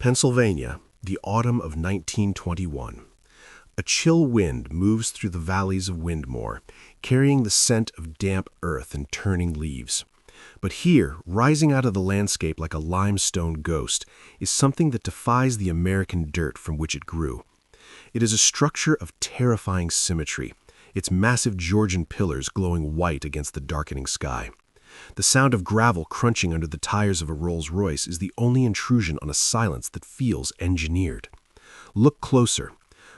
Pennsylvania, the autumn of 1921. A chill wind moves through the valleys of Windmore, carrying the scent of damp earth and turning leaves. But here, rising out of the landscape like a limestone ghost, is something that defies the American dirt from which it grew. It is a structure of terrifying symmetry, its massive Georgian pillars glowing white against the darkening sky. The sound of gravel crunching under the tires of a Rolls-Royce is the only intrusion on a silence that feels engineered. Look closer.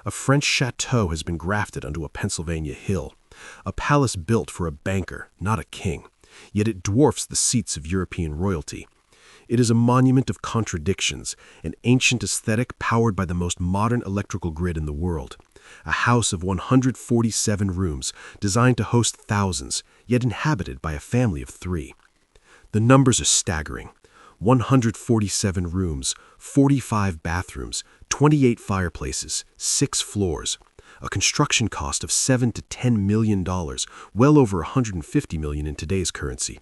A French chateau has been grafted onto a Pennsylvania hill, a palace built for a banker, not a king, yet it dwarfs the seats of European royalty. It is a monument of contradictions, an ancient aesthetic powered by the most modern electrical grid in the world. A house of 147 rooms, designed to host thousands, yet inhabited by a family of 3. The numbers are staggering. 147 rooms, 45 bathrooms, 28 fireplaces, 6 floors. A construction cost of $7 to $10 million, well over $150 million in today's currency.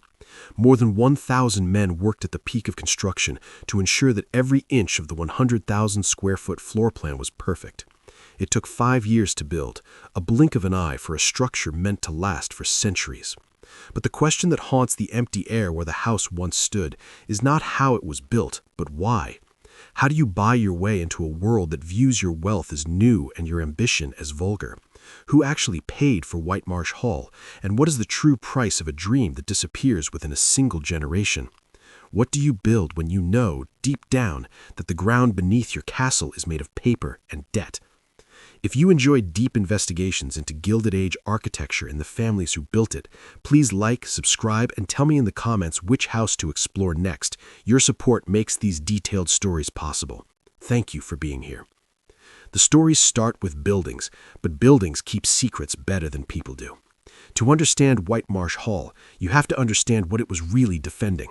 More than 1,000 men worked at the peak of construction to ensure that every inch of the 100,000 square foot floor plan was perfect. It took 5 years to build, a blink of an eye for a structure meant to last for centuries. But the question that haunts the empty air where the house once stood is not how it was built, but why. How do you buy your way into a world that views your wealth as new and your ambition as vulgar? Who actually paid for Whitemarsh Hall, and what is the true price of a dream that disappears within a single generation? What do you build when you know, deep down, that the ground beneath your castle is made of paper and debt? If you enjoy deep investigations into Gilded Age architecture and the families who built it, please like, subscribe, and tell me in the comments which house to explore next. Your support makes these detailed stories possible. Thank you for being here. The stories start with buildings, but buildings keep secrets better than people do. To understand Whitemarsh Hall, you have to understand what it was really defending.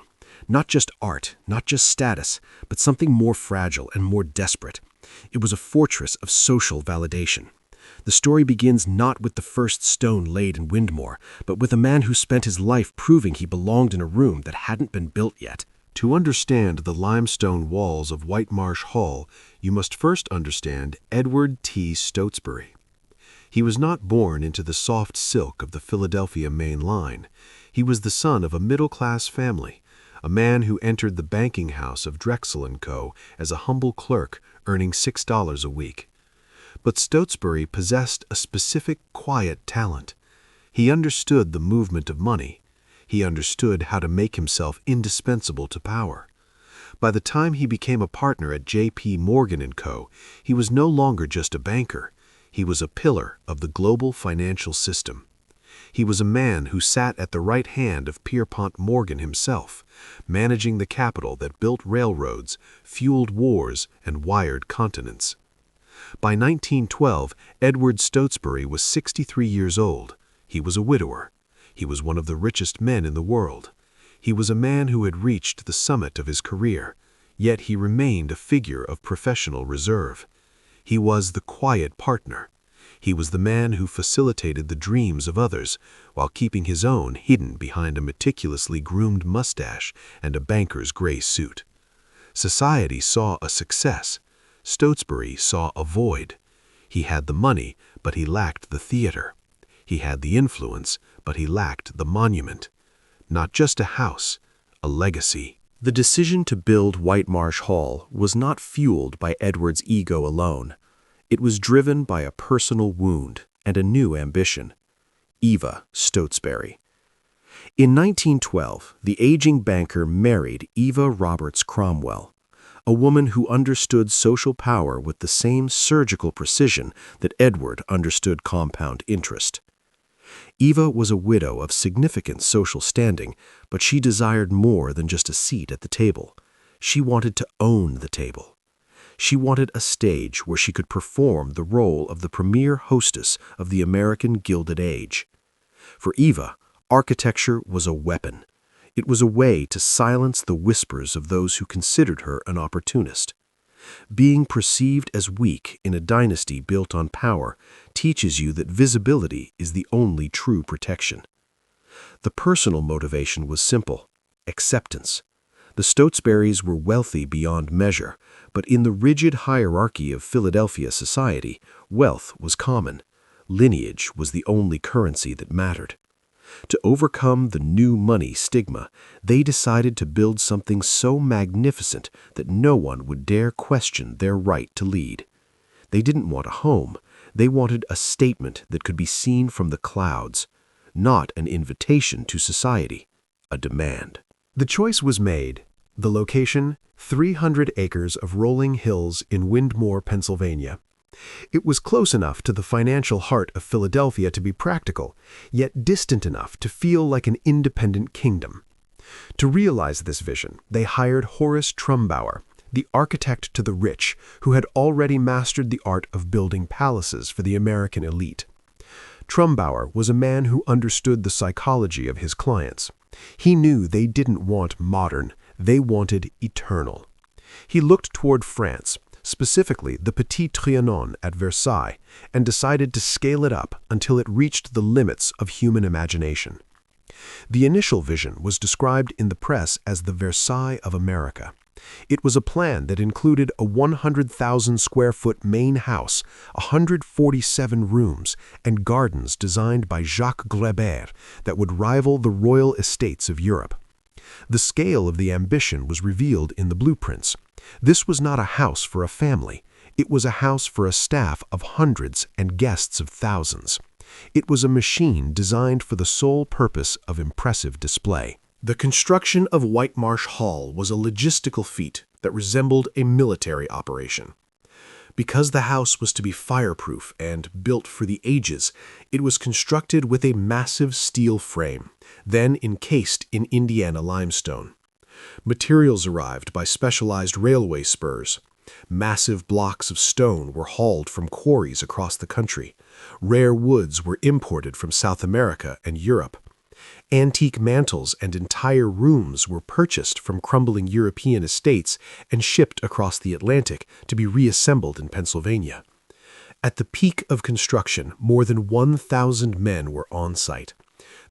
Not just art, not just status, but something more fragile and more desperate. It was a fortress of social validation. The story begins not with the first stone laid in Windmore, but with a man who spent his life proving he belonged in a room that hadn't been built yet. To understand the limestone walls of Whitemarsh Hall, you must first understand Edward T. Stotesbury. He was not born into the soft silk of the Philadelphia Main Line. He was the son of a middle-class family, a man who entered the banking house of Drexel & Co. as a humble clerk, earning $6 a week. But Stotesbury possessed a specific, quiet talent. He understood the movement of money. He understood how to make himself indispensable to power. By the time he became a partner at J.P. Morgan & Co., he was no longer just a banker. He was a pillar of the global financial system. He was a man who sat at the right hand of Pierpont Morgan himself, managing the capital that built railroads, fueled wars, and wired continents. By 1912, Edward Stotesbury was 63 years old. He was a widower. He was one of the richest men in the world. He was a man who had reached the summit of his career, yet he remained a figure of professional reserve. He was the quiet partner. He was the man who facilitated the dreams of others while keeping his own hidden behind a meticulously groomed mustache and a banker's gray suit. Society saw a success. Stotesbury saw a void. He had the money, but he lacked the theater. He had the influence, but he lacked the monument. Not just a house, a legacy. The decision to build Whitemarsh Hall was not fueled by Edward's ego alone. It was driven by a personal wound and a new ambition. Eva Stotesbury. In 1912, the aging banker married Eva Roberts Cromwell, a woman who understood social power with the same surgical precision that Edward understood compound interest. Eva was a widow of significant social standing, but she desired more than just a seat at the table. She wanted to own the table. She wanted a stage where she could perform the role of the premier hostess of the American Gilded Age. For Eva, architecture was a weapon. It was a way to silence the whispers of those who considered her an opportunist. Being perceived as weak in a dynasty built on power teaches you that visibility is the only true protection. The personal motivation was simple: acceptance. The Stotesburys were wealthy beyond measure, but in the rigid hierarchy of Philadelphia society, wealth was common. Lineage was the only currency that mattered. To overcome the new money stigma, they decided to build something so magnificent that no one would dare question their right to lead. They didn't want a home. They wanted a statement that could be seen from the clouds, not an invitation to society, a demand. The choice was made. The location, 300 acres of rolling hills in Windmore, Pennsylvania. It was close enough to the financial heart of Philadelphia to be practical, yet distant enough to feel like an independent kingdom. To realize this vision, they hired Horace Trumbauer, the architect to the rich, who had already mastered the art of building palaces for the American elite. Trumbauer was a man who understood the psychology of his clients. He knew they didn't want modern, they wanted eternal. He looked toward France, specifically the Petit Trianon at Versailles, and decided to scale it up until it reached the limits of human imagination. The initial vision was described in the press as the Versailles of America. It was a plan that included a 100,000-square-foot main house, 147 rooms, and gardens designed by Jacques Grébert that would rival the royal estates of Europe. The scale of the ambition was revealed in the blueprints. This was not a house for a family. It was a house for a staff of hundreds and guests of thousands. It was a machine designed for the sole purpose of impressive display. The construction of Whitemarsh Hall was a logistical feat that resembled a military operation. Because the house was to be fireproof and built for the ages, it was constructed with a massive steel frame, then encased in Indiana limestone. Materials arrived by specialized railway spurs. Massive blocks of stone were hauled from quarries across the country. Rare woods were imported from South America and Europe. Antique mantels and entire rooms were purchased from crumbling European estates and shipped across the Atlantic to be reassembled in Pennsylvania. At the peak of construction, more than 1,000 men were on site.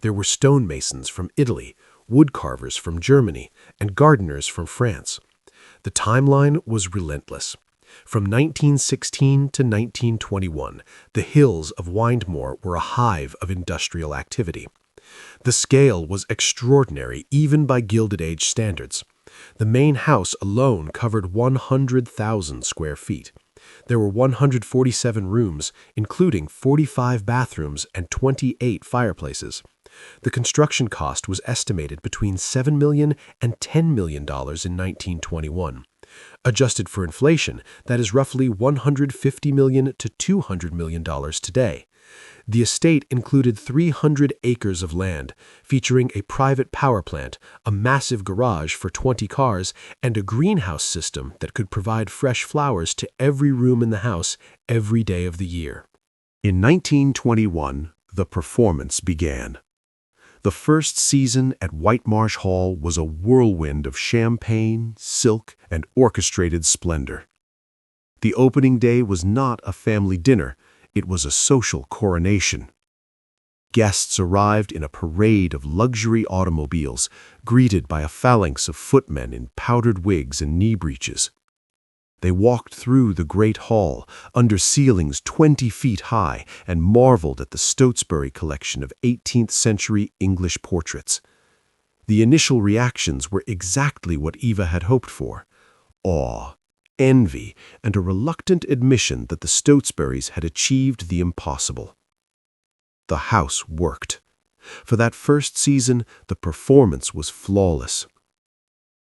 There were stonemasons from Italy, woodcarvers from Germany, and gardeners from France. The timeline was relentless. From 1916 to 1921, the hills of Windmore were a hive of industrial activity. The scale was extraordinary even by Gilded Age standards. The main house alone covered 100,000 square feet. There were 147 rooms, including 45 bathrooms and 28 fireplaces. The construction cost was estimated between $7 million and $10 million in 1921. Adjusted for inflation, that is roughly $150 million to $200 million today. The estate included 300 acres of land, featuring a private power plant, a massive garage for 20 cars, and a greenhouse system that could provide fresh flowers to every room in the house every day of the year. In 1921, the performance began. The first season at Whitemarsh Hall was a whirlwind of champagne, silk, and orchestrated splendor. The opening day was not a family dinner. It was a social coronation. Guests arrived in a parade of luxury automobiles, greeted by a phalanx of footmen in powdered wigs and knee breeches. They walked through the great hall, under ceilings 20 feet high, and marveled at the Stotesbury collection of 18th-century English portraits. The initial reactions were exactly what Eva had hoped for: awe, envy, and a reluctant admission that the Stotesburys had achieved the impossible. The house worked. For that first season, the performance was flawless.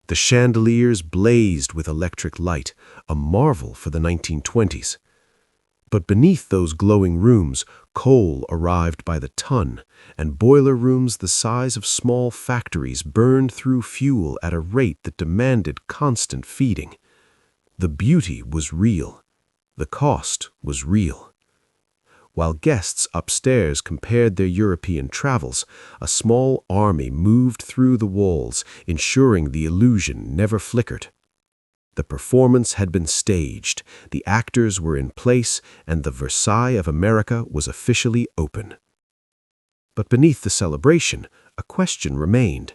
The chandeliers blazed with electric light, a marvel for the 1920s. But beneath those glowing rooms, coal arrived by the ton, and boiler rooms the size of small factories burned through fuel at a rate that demanded constant feeding. The beauty was real. The cost was real. While guests upstairs compared their European travels, a small army moved through the walls, ensuring the illusion never flickered. The performance had been staged, the actors were in place, and the Versailles of America was officially open. But beneath the celebration, a question remained.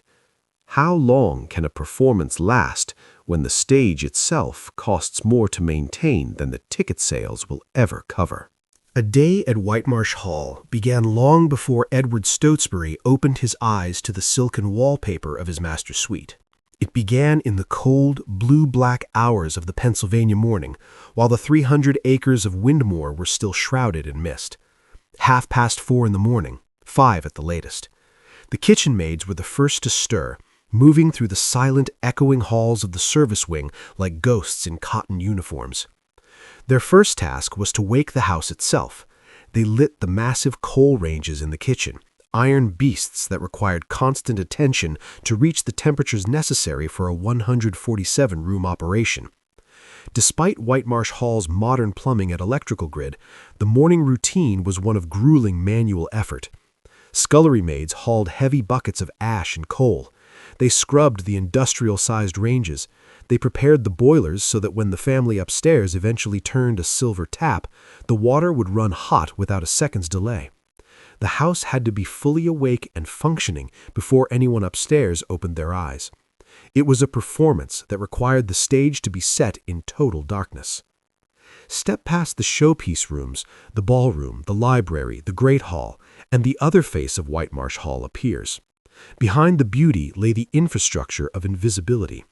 How long can a performance last when the stage itself costs more to maintain than the ticket sales will ever cover? A day at Whitemarsh Hall began long before Edward Stotesbury opened his eyes to the silken wallpaper of his master's suite. It began in the cold, blue-black hours of the Pennsylvania morning, while the 300 acres of Windmore were still shrouded in mist. 4:30 in the morning, 5 at the latest. The kitchen maids were the first to stir, moving through the silent, echoing halls of the service wing like ghosts in cotton uniforms. Their first task was to wake the house itself. They lit the massive coal ranges in the kitchen, iron beasts that required constant attention to reach the temperatures necessary for a 147-room operation. Despite Whitemarsh Hall's modern plumbing and electrical grid, the morning routine was one of grueling manual effort. Scullery maids hauled heavy buckets of ash and coal. They scrubbed the industrial-sized ranges. They prepared the boilers so that when the family upstairs eventually turned a silver tap, the water would run hot without a second's delay. The house had to be fully awake and functioning before anyone upstairs opened their eyes. It was a performance that required the stage to be set in total darkness. Step past the showpiece rooms, the ballroom, the library, the Great Hall, and the other face of Whitemarsh Hall appears. Behind the beauty lay the infrastructure of invisibility.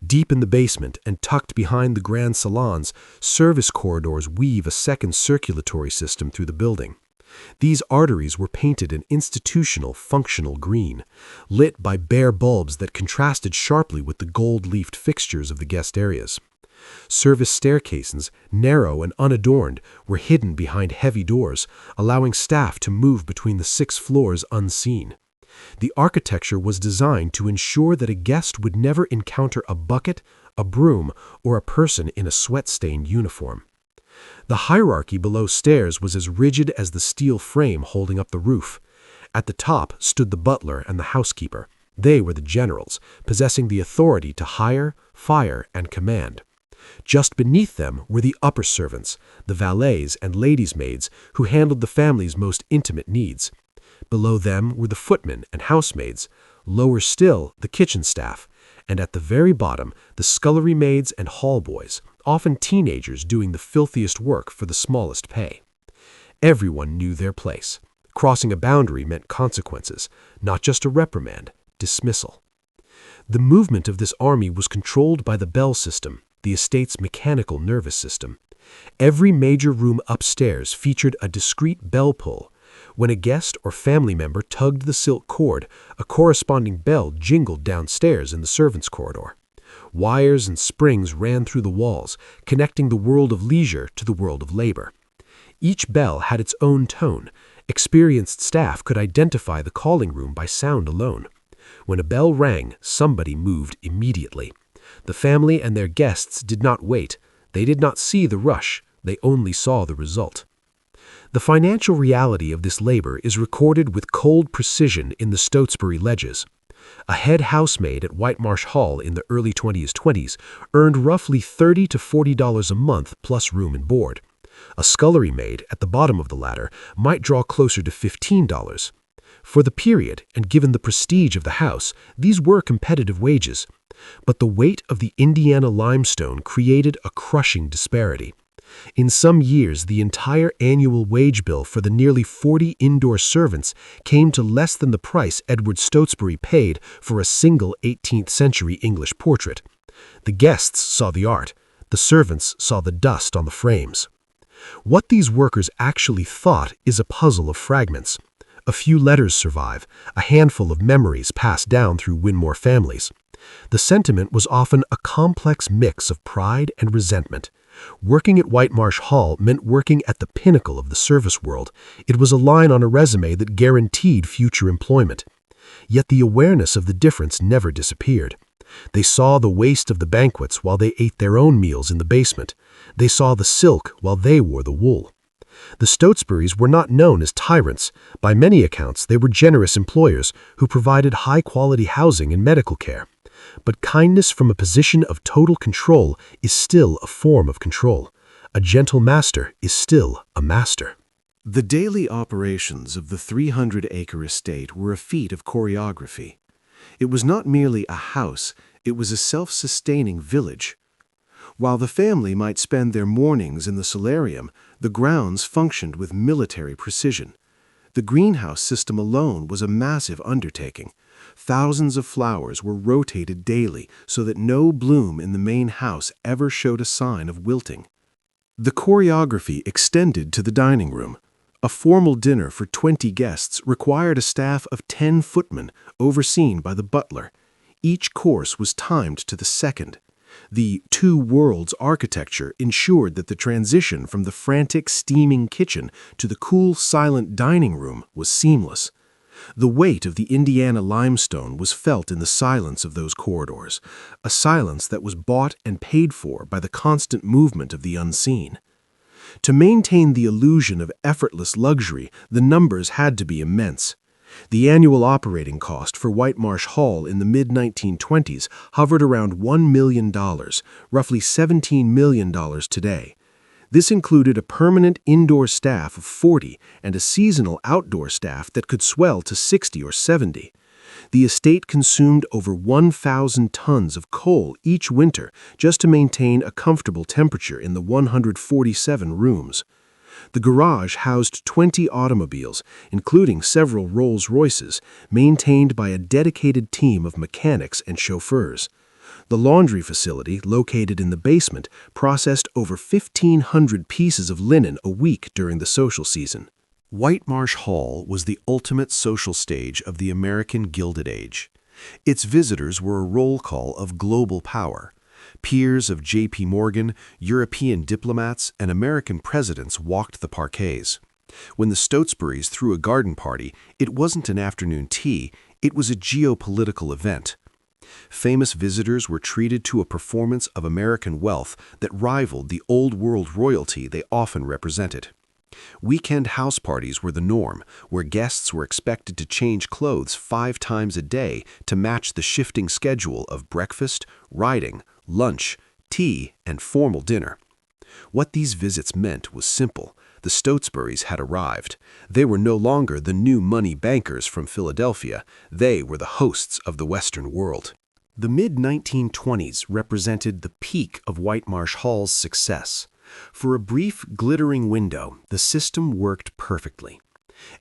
Deep in the basement and tucked behind the grand salons, service corridors weave a second circulatory system through the building. These arteries were painted an institutional, functional green, lit by bare bulbs that contrasted sharply with the gold-leafed fixtures of the guest areas. Service staircases, narrow and unadorned, were hidden behind heavy doors, allowing staff to move between the 6 floors unseen. The architecture was designed to ensure that a guest would never encounter a bucket, a broom, or a person in a sweat-stained uniform. The hierarchy below stairs was as rigid as the steel frame holding up the roof. At the top stood the butler and the housekeeper. They were the generals, possessing the authority to hire, fire, and command. Just beneath them were the upper servants, the valets and ladies' maids, who handled the family's most intimate needs. Below them were the footmen and housemaids, lower still the kitchen staff, and at the very bottom the scullery maids and hall boys, often teenagers doing the filthiest work for the smallest pay. Everyone knew their place. Crossing a boundary meant consequences, not just a reprimand, dismissal. The movement of this army was controlled by the bell system, the estate's mechanical nervous system. Every major room upstairs featured a discreet bell pull. When a guest or family member tugged the silk cord, a corresponding bell jingled downstairs in the servants' corridor. Wires and springs ran through the walls, connecting the world of leisure to the world of labor. Each bell had its own tone. Experienced staff could identify the calling room by sound alone. When a bell rang, somebody moved immediately. The family and their guests did not wait. They did not see the rush. They only saw the result. The financial reality of this labor is recorded with cold precision in the Stotesbury ledges. A head housemaid at Whitemarsh Hall in the early 20s earned roughly $30 to $40 a month plus room and board. A scullery maid at the bottom of the ladder might draw closer to $15. For the period, and given the prestige of the house, these were competitive wages. But the weight of the Indiana limestone created a crushing disparity. In some years, the entire annual wage bill for the nearly 40 indoor servants came to less than the price Edward Stotesbury paid for a single 18th-century English portrait. The guests saw the art. The servants saw the dust on the frames. What these workers actually thought is a puzzle of fragments. A few letters survive, a handful of memories passed down through Windmore families. The sentiment was often a complex mix of pride and resentment. Working at Whitemarsh Hall meant working at the pinnacle of the service world. It was a line on a resume that guaranteed future employment. Yet the awareness of the difference never disappeared. They saw the waste of the banquets while they ate their own meals in the basement. They saw the silk while they wore the wool. The Stotesburys were not known as tyrants. By many accounts, they were generous employers who provided high-quality housing and medical care. But kindness from a position of total control is still a form of control. A gentle master is still a master. The daily operations of the 300-acre estate were a feat of choreography. It was not merely a house, it was a self-sustaining village. While the family might spend their mornings in the solarium, the grounds functioned with military precision. The greenhouse system alone was a massive undertaking. Thousands of flowers were rotated daily so that no bloom in the main house ever showed a sign of wilting. The choreography extended to the dining room. A formal dinner for 20 guests required a staff of 10 footmen, overseen by the butler. Each course was timed to the second. The two worlds architecture ensured that the transition from the frantic, steaming kitchen to the cool, silent dining room was seamless. The weight of the Indiana limestone was felt in the silence of those corridors, a silence that was bought and paid for by the constant movement of the unseen. To maintain the illusion of effortless luxury, the numbers had to be immense. The annual operating cost for Whitemarsh Hall in the mid-1920s hovered around $1 million, roughly $17 million today. This included a permanent indoor staff of 40 and a seasonal outdoor staff that could swell to 60 or 70. The estate consumed over 1,000 tons of coal each winter just to maintain a comfortable temperature in the 147 rooms. The garage housed 20 automobiles, including several Rolls-Royces, maintained by a dedicated team of mechanics and chauffeurs. The laundry facility, located in the basement, processed over 1,500 pieces of linen a week during the social season. Whitemarsh Hall was the ultimate social stage of the American Gilded Age. Its visitors were a roll call of global power. Peers of J.P. Morgan, European diplomats, and American presidents walked the parquets. When the Stotesburys threw a garden party, it wasn't an afternoon tea, it was a geopolitical event. Famous visitors were treated to a performance of American wealth that rivaled the old-world royalty they often represented. Weekend house parties were the norm, where guests were expected to change clothes 5 times a day to match the shifting schedule of breakfast, riding, lunch, tea, and formal dinner. What these visits meant was simple. The Stotesburys had arrived. They were no longer the new money bankers from Philadelphia. They were the hosts of the Western world. The mid-1920s represented the peak of Whitemarsh Hall's success. For a brief, glittering window, the system worked perfectly.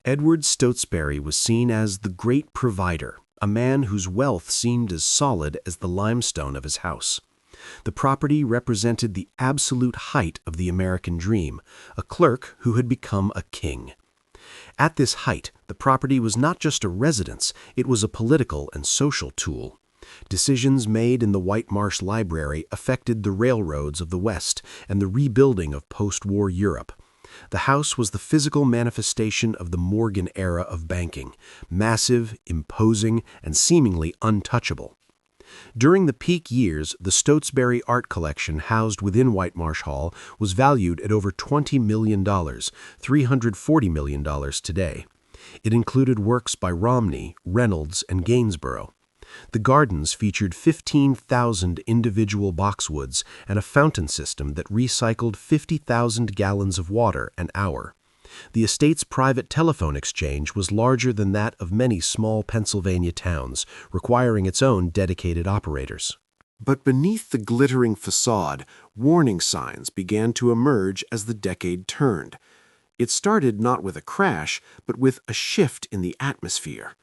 Edward Stotesbury was seen as the great provider, a man whose wealth seemed as solid as the limestone of his house. The property represented the absolute height of the American dream, a clerk who had become a king. At this height, the property was not just a residence, it was a political and social tool. Decisions made in the Whitemarsh Library affected the railroads of the West and the rebuilding of post-war Europe. The house was the physical manifestation of the Morgan era of banking, massive, imposing, and seemingly untouchable. During the peak years, the Stotesbury art collection housed within Whitemarsh Hall was valued at over $20 million, $340 million today. It included works by Romney, Reynolds, and Gainsborough. The gardens featured 15,000 individual boxwoods and a fountain system that recycled 50,000 gallons of water an hour. The estate's private telephone exchange was larger than that of many small Pennsylvania towns, requiring its own dedicated operators. But beneath the glittering facade, warning signs began to emerge as the decade turned. It started not with a crash, but with a shift in the atmosphere.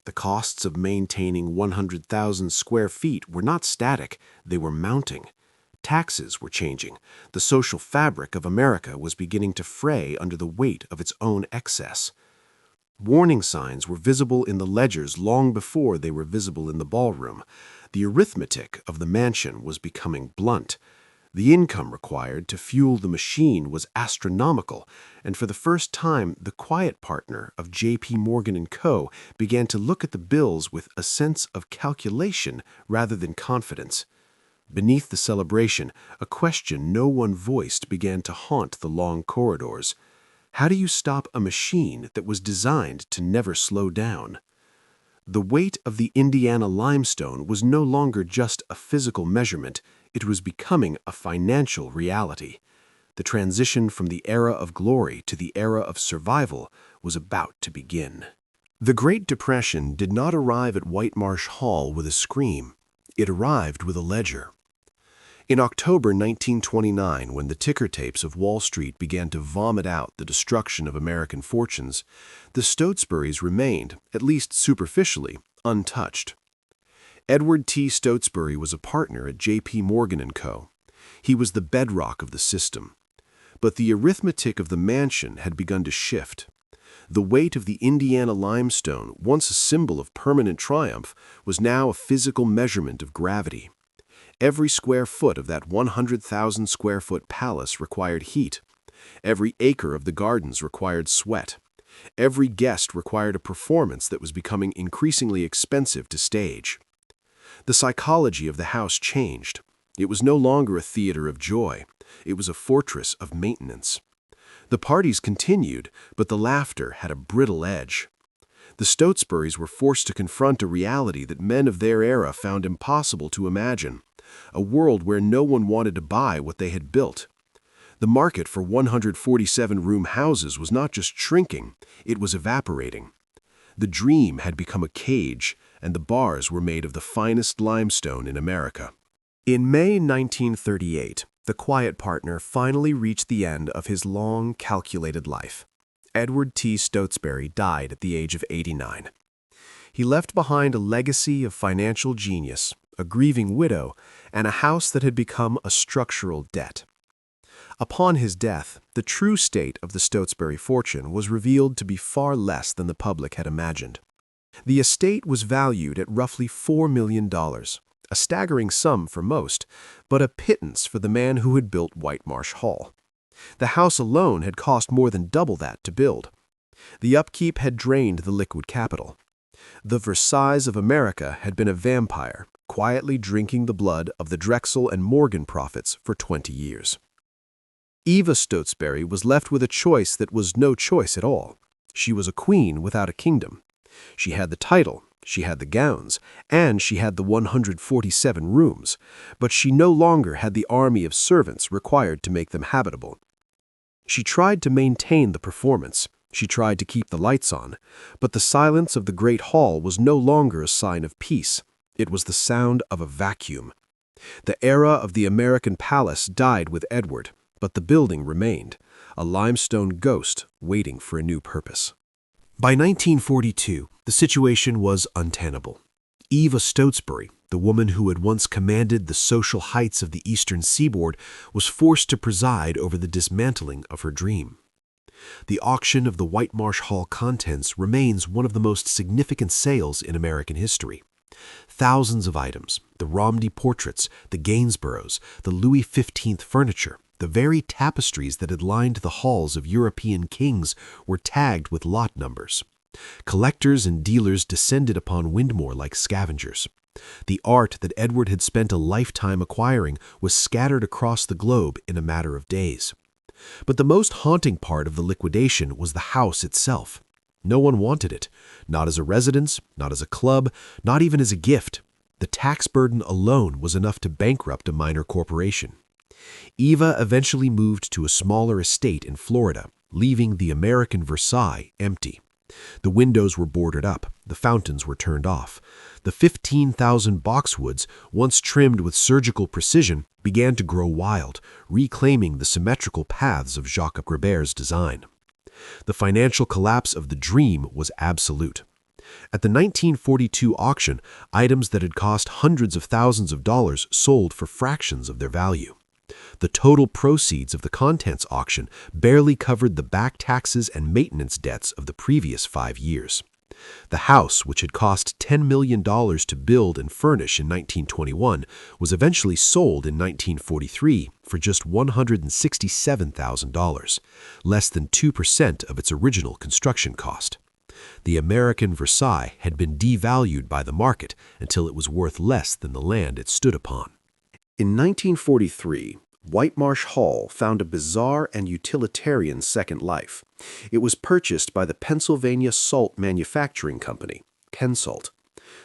The costs of maintaining 100,000 square feet were not static, they were mounting. Taxes were changing. The social fabric of America was beginning to fray under the weight of its own excess. Warning signs were visible in the ledgers long before they were visible in the ballroom. The arithmetic of the mansion was becoming blunt. The income required to fuel the machine was astronomical, and for the first time, the quiet partner of J.P. Morgan & Co. began to look at the bills with a sense of calculation rather than confidence. Beneath the celebration, a question no one voiced began to haunt the long corridors. How do you stop a machine that was designed to never slow down? The weight of the Indiana limestone was no longer just a physical measurement, it was becoming a financial reality. The transition from the era of glory to the era of survival was about to begin. The Great Depression did not arrive at Whitemarsh Hall with a scream. It arrived with a ledger. In October 1929, when the ticker tapes of Wall Street began to vomit out the destruction of American fortunes, the Stotesburys remained, at least superficially, untouched. Edward T. Stotesbury was a partner at J.P. Morgan & Co. He was the bedrock of the system. But the arithmetic of the mansion had begun to shift. The weight of the Indiana limestone, once a symbol of permanent triumph, was now a physical measurement of gravity. Every square foot of that 100,000 square foot palace required heat. Every acre of the gardens required sweat. Every guest required a performance that was becoming increasingly expensive to stage. The psychology of the house changed. It was no longer a theater of joy. It was a fortress of maintenance. The parties continued, but the laughter had a brittle edge. The Stotesburys were forced to confront a reality that men of their era found impossible to imagine, a world where no one wanted to buy what they had built. The market for 147-room houses was not just shrinking, it was evaporating. The dream had become a cage, and the bars were made of the finest limestone in America. In May 1938, the quiet partner finally reached the end of his long, calculated life. Edward T. Stotesbury died at the age of 89. He left behind a legacy of financial genius, a grieving widow, and a house that had become a structural debt. Upon his death, the true state of the Stotesbury fortune was revealed to be far less than the public had imagined. The estate was valued at roughly $4 million, a staggering sum for most, but a pittance for the man who had built Whitemarsh Hall. The house alone had cost more than double that to build. The upkeep had drained the liquid capital. The Versailles of America had been a vampire, quietly drinking the blood of the Drexel and Morgan profits for 20 years. Eva Stotesbury was left with a choice that was no choice at all. She was a queen without a kingdom. She had the title, she had the gowns, and she had the 147 rooms, but she no longer had the army of servants required to make them habitable. She tried to maintain the performance. She tried to keep the lights on, but the silence of the great hall was no longer a sign of peace. It was the sound of a vacuum. The era of the American palace died with Edward, but the building remained, a limestone ghost waiting for a new purpose. By 1942, the situation was untenable. Eva Stotesbury, the woman who had once commanded the social heights of the eastern seaboard, was forced to preside over the dismantling of her dream. The auction of the Whitemarsh Hall contents remains one of the most significant sales in American history. Thousands of items, the Romney portraits, the Gainsboroughs, the Louis XV furniture, the very tapestries that had lined the halls of European kings were tagged with lot numbers. Collectors and dealers descended upon Windmore like scavengers. The art that Edward had spent a lifetime acquiring was scattered across the globe in a matter of days. But the most haunting part of the liquidation was the house itself. No one wanted it, not as a residence, not as a club, not even as a gift. The tax burden alone was enough to bankrupt a minor corporation. Eva eventually moved to a smaller estate in Florida, leaving the American Versailles empty. The windows were boarded up, the fountains were turned off. The 15,000 boxwoods, once trimmed with surgical precision, began to grow wild, reclaiming the symmetrical paths of Jacques Griber's design. The financial collapse of the dream was absolute. At the 1942 auction, items that had cost hundreds of thousands of dollars sold for fractions of their value. The total proceeds of the contents auction barely covered the back taxes and maintenance debts of the previous 5 years. The house, which had cost $10 million to build and furnish in 1921, was eventually sold in 1943 for just $167,000, less than 2% of its original construction cost. The American Versailles had been devalued by the market until it was worth less than the land it stood upon. In 1943, Whitemarsh Hall found a bizarre and utilitarian second life. It was purchased by the Pennsylvania Salt Manufacturing Company, Pensalt.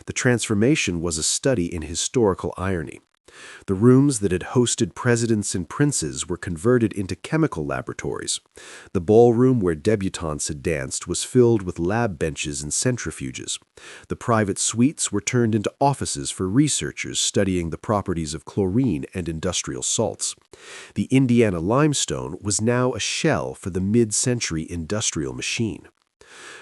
The transformation was a study in historical irony. The rooms that had hosted presidents and princes were converted into chemical laboratories. The ballroom where debutantes had danced was filled with lab benches and centrifuges. The private suites were turned into offices for researchers studying the properties of chlorine and industrial salts. The Indiana limestone was now a shell for the mid-century industrial machine.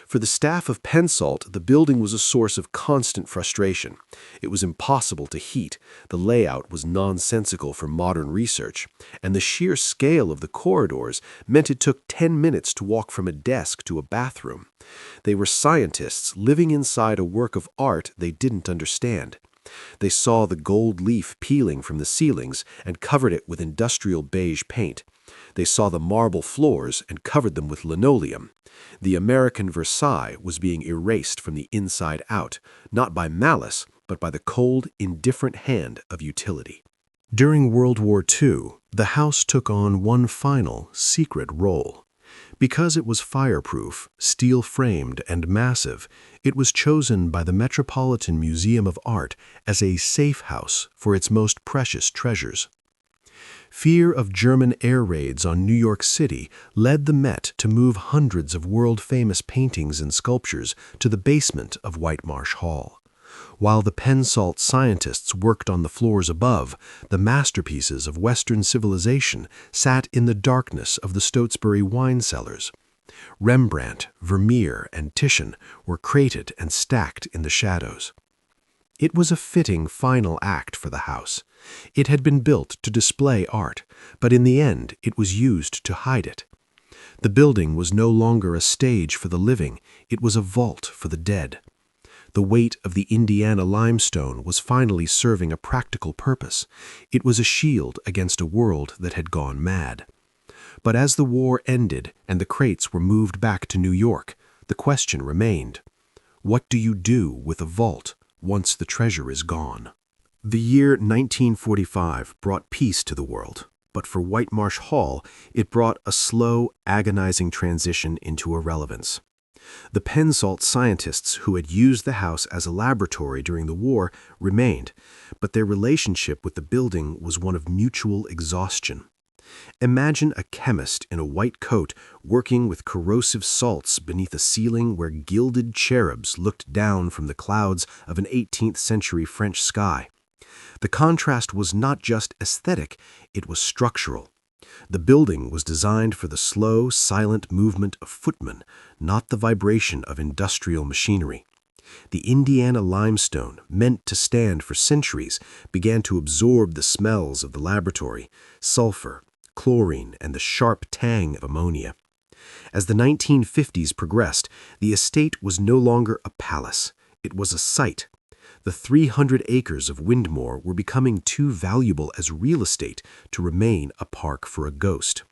For the staff of Pensalt, the building was a source of constant frustration. It was impossible to heat, the layout was nonsensical for modern research, and the sheer scale of the corridors meant it took 10 minutes to walk from a desk to a bathroom. They were scientists living inside a work of art they didn't understand. They saw the gold leaf peeling from the ceilings and covered it with industrial beige paint. They saw the marble floors and covered them with linoleum. The American Versailles was being erased from the inside out, not by malice, but by the cold, indifferent hand of utility. During World War II, the house took on one final, secret role. Because it was fireproof, steel-framed, and massive, it was chosen by the Metropolitan Museum of Art as a safe house for its most precious treasures. Fear of German air raids on New York City led the Met to move hundreds of world-famous paintings and sculptures to the basement of Whitemarsh Hall. While the Pensalt scientists worked on the floors above, the masterpieces of Western civilization sat in the darkness of the Stotesbury wine cellars. Rembrandt, Vermeer, and Titian were crated and stacked in the shadows. It was a fitting final act for the house. It had been built to display art, but in the end it was used to hide it. The building was no longer a stage for the living, it was a vault for the dead. The weight of the Indiana limestone was finally serving a practical purpose. It was a shield against a world that had gone mad. But as the war ended and the crates were moved back to New York, the question remained: what do you do with a vault once the treasure is gone? The year 1945 brought peace to the world, but for Whitemarsh Hall, it brought a slow, agonizing transition into irrelevance. The Pensalt scientists who had used the house as a laboratory during the war remained, but their relationship with the building was one of mutual exhaustion. Imagine a chemist in a white coat working with corrosive salts beneath a ceiling where gilded cherubs looked down from the clouds of an 18th century French sky. The contrast was not just aesthetic, it was structural. The building was designed for the slow, silent movement of footmen, not the vibration of industrial machinery. The Indiana limestone, meant to stand for centuries, began to absorb the smells of the laboratory: sulfur, chlorine, and the sharp tang of ammonia. As the 1950s progressed, the estate was no longer a palace, it was a site. The 300 acres of Windmore were becoming too valuable as real estate to remain a park for a ghost.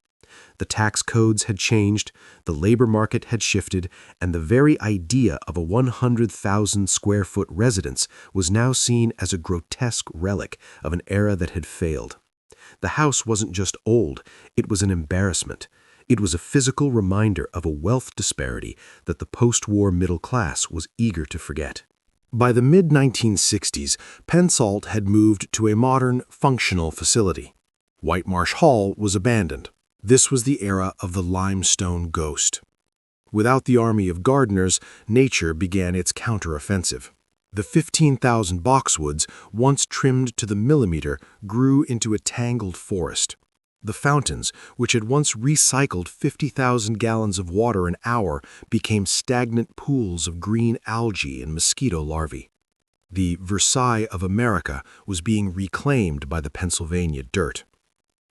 The tax codes had changed, the labor market had shifted, and the very idea of a 100,000-square-foot residence was now seen as a grotesque relic of an era that had failed. The house wasn't just old, it was an embarrassment. It was a physical reminder of a wealth disparity that the post-war middle class was eager to forget. By the mid-1960s, Pensalt had moved to a modern, functional facility. Whitemarsh Hall was abandoned. This was the era of the limestone ghost. Without the army of gardeners, nature began its counteroffensive. The 15,000 boxwoods, once trimmed to the millimeter, grew into a tangled forest. The fountains, which had once recycled 50,000 gallons of water an hour, became stagnant pools of green algae and mosquito larvae. The Versailles of America was being reclaimed by the Pennsylvania dirt.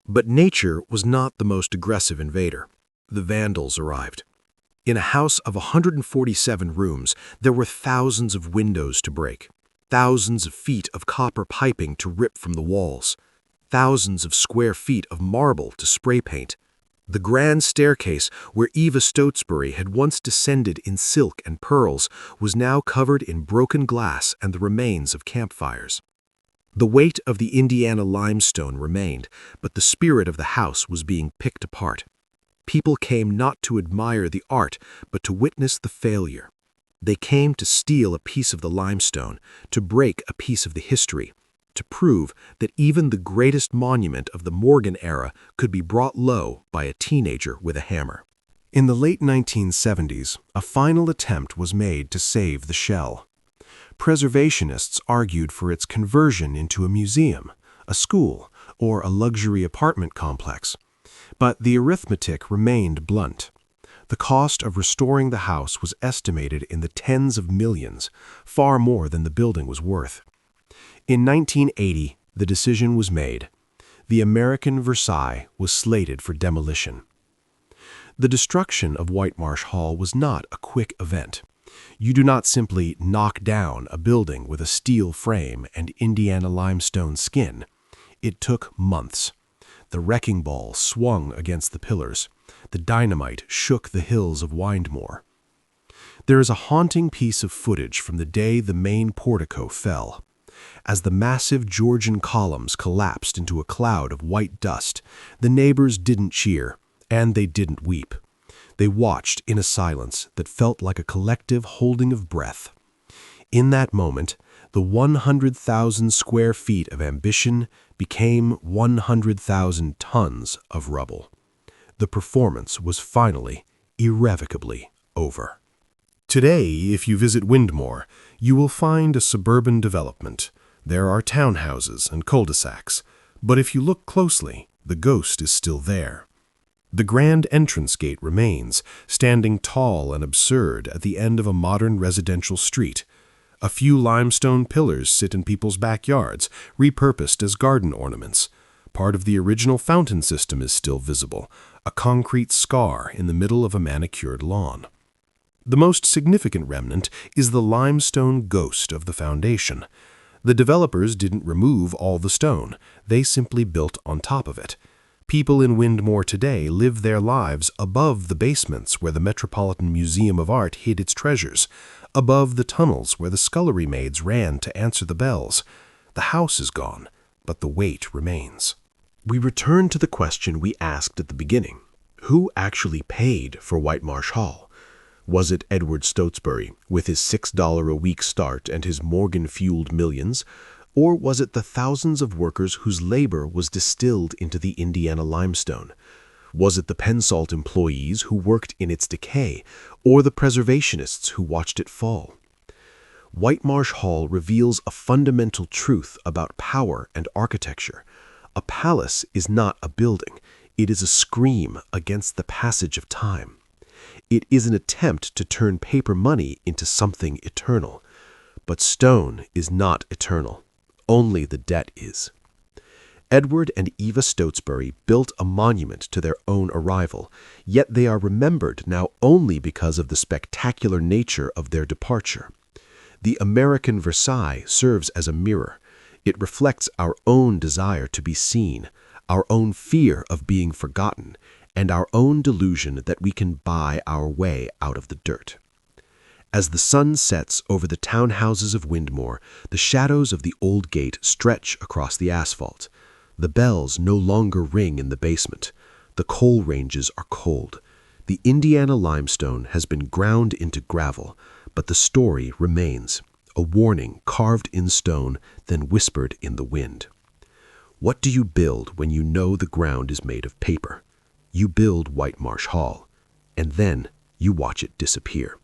But nature was not the most aggressive invader. The Vandals arrived. In a house of 147 rooms, there were thousands of windows to break, thousands of feet of copper piping to rip from the walls, thousands of square feet of marble to spray paint. The grand staircase, where Eva Stotesbury had once descended in silk and pearls, was now covered in broken glass and the remains of campfires. The weight of the Indiana limestone remained, but the spirit of the house was being picked apart. People came not to admire the art, but to witness the failure. They came to steal a piece of the limestone, to break a piece of the history. to prove that even the greatest monument of the Morgan era could be brought low by a teenager with a hammer. In the late 1970s, a final attempt was made to save the shell. Preservationists argued for its conversion into a museum, a school, or a luxury apartment complex. But the arithmetic remained blunt. The cost of restoring the house was estimated in the tens of millions, far more than the building was worth. In 1980, the decision was made. The American Versailles was slated for demolition. The destruction of Whitemarsh Hall was not a quick event. You do not simply knock down a building with a steel frame and Indiana limestone skin. It took months. The wrecking ball swung against the pillars. The dynamite shook the hills of Windmore. There is a haunting piece of footage from the day the main portico fell. As the massive Georgian columns collapsed into a cloud of white dust, the neighbors didn't cheer, and they didn't weep. They watched in a silence that felt like a collective holding of breath. In that moment, the 100,000 square feet of ambition became 100,000 tons of rubble. The performance was finally, irrevocably over. Today, if you visit Windmore, you will find a suburban development. There are townhouses and cul-de-sacs, but if you look closely, the ghost is still there. The grand entrance gate remains, standing tall and absurd at the end of a modern residential street. A few limestone pillars sit in people's backyards, repurposed as garden ornaments. Part of the original fountain system is still visible, a concrete scar in the middle of a manicured lawn. The most significant remnant is the limestone ghost of the foundation. The developers didn't remove all the stone, they simply built on top of it. People in Windmore today live their lives above the basements where the Metropolitan Museum of Art hid its treasures, above the tunnels where the scullery maids ran to answer the bells. The house is gone, but the weight remains. We return to the question we asked at the beginning. Who actually paid for Whitemarsh Hall? Was it Edward Stotesbury, with his $6 a week start and his Morgan-fueled millions? Or was it the thousands of workers whose labor was distilled into the Indiana limestone? Was it the Pensalt employees who worked in its decay, or the preservationists who watched it fall? Whitemarsh Hall reveals a fundamental truth about power and architecture. A palace is not a building. It is a scream against the passage of time. It is an attempt to turn paper money into something eternal. But stone is not eternal. Only the debt is. Edward and Eva Stotesbury built a monument to their own arrival, yet they are remembered now only because of the spectacular nature of their departure. The American Versailles serves as a mirror. It reflects our own desire to be seen, our own fear of being forgotten, and our own delusion that we can buy our way out of the dirt. As the sun sets over the townhouses of Windmore, the shadows of the old gate stretch across the asphalt. The bells no longer ring in the basement. The coal ranges are cold. The Indiana limestone has been ground into gravel, but the story remains, a warning carved in stone, then whispered in the wind. What do you build when you know the ground is made of paper? You build Whitemarsh Hall, and then you watch it disappear.